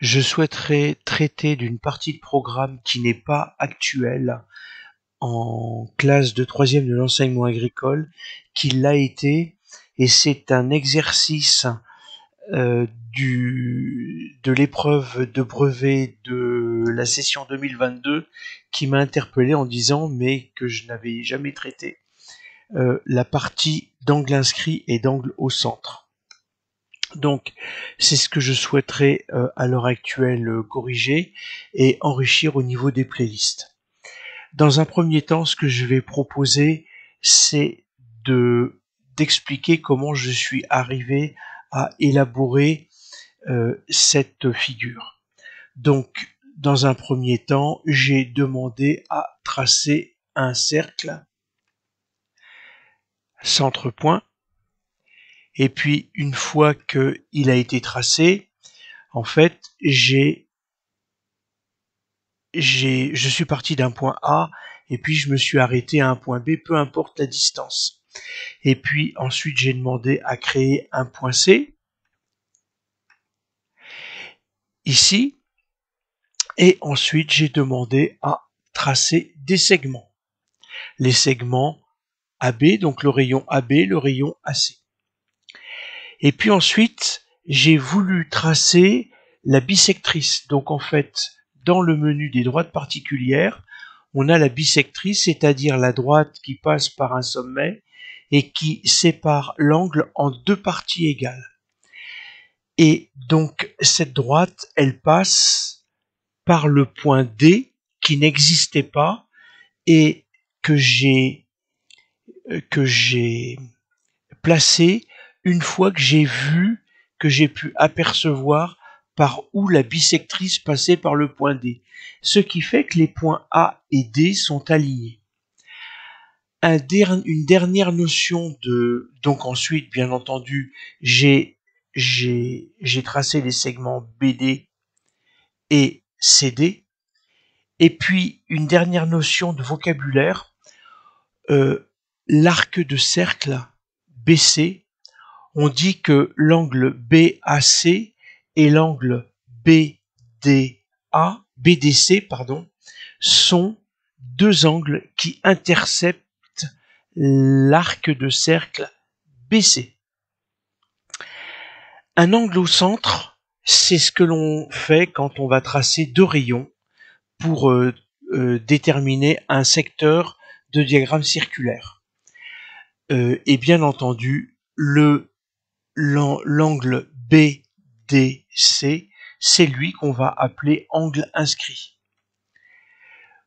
Je souhaiterais traiter d'une partie de programme qui n'est pas actuelle en classe de troisième de l'enseignement agricole, qui l'a été, et c'est un exercice de l'épreuve de brevet de la session 2022 qui m'a interpellé en disant mais que je n'avais jamais traité la partie d'angle inscrit et d'angle au centre. Donc, c'est ce que je souhaiterais à l'heure actuelle corriger et enrichir au niveau des playlists. Dans un premier temps, ce que je vais proposer, c'est d'expliquer comment je suis arrivé à élaborer cette figure. Donc, dans un premier temps, j'ai demandé à tracer un cercle centre-point. Et puis, une fois qu'il a été tracé, en fait, je suis parti d'un point A et puis je me suis arrêté à un point B, peu importe la distance. Et puis ensuite, j'ai demandé à créer un point C, ici, et ensuite, j'ai demandé à tracer des segments. Les segments AB, donc le rayon AB, le rayon AC. Et puis ensuite, j'ai voulu tracer la bisectrice. Donc en fait, dans le menu des droites particulières, on a la bisectrice, c'est-à-dire la droite qui passe par un sommet et qui sépare l'angle en deux parties égales. Et donc cette droite, elle passe par le point D qui n'existait pas et que j'ai placé une fois que j'ai pu apercevoir par où la bisectrice passait par le point D. Ce qui fait que les points A et D sont alignés. Une dernière notion de... Donc ensuite, bien entendu, j'ai tracé les segments BD et CD. Et puis, une dernière notion de vocabulaire, l'arc de cercle BC, on dit que l'angle BAC et l'angle BDC, sont deux angles qui interceptent l'arc de cercle BC. Un angle au centre, c'est ce que l'on fait quand on va tracer deux rayons pour déterminer un secteur de diagramme circulaire. Et bien entendu, l'angle BDC, c'est lui qu'on va appeler angle inscrit.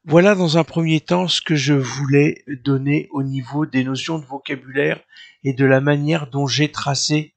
Voilà dans un premier temps ce que je voulais donner au niveau des notions de vocabulaire et de la manière dont j'ai tracé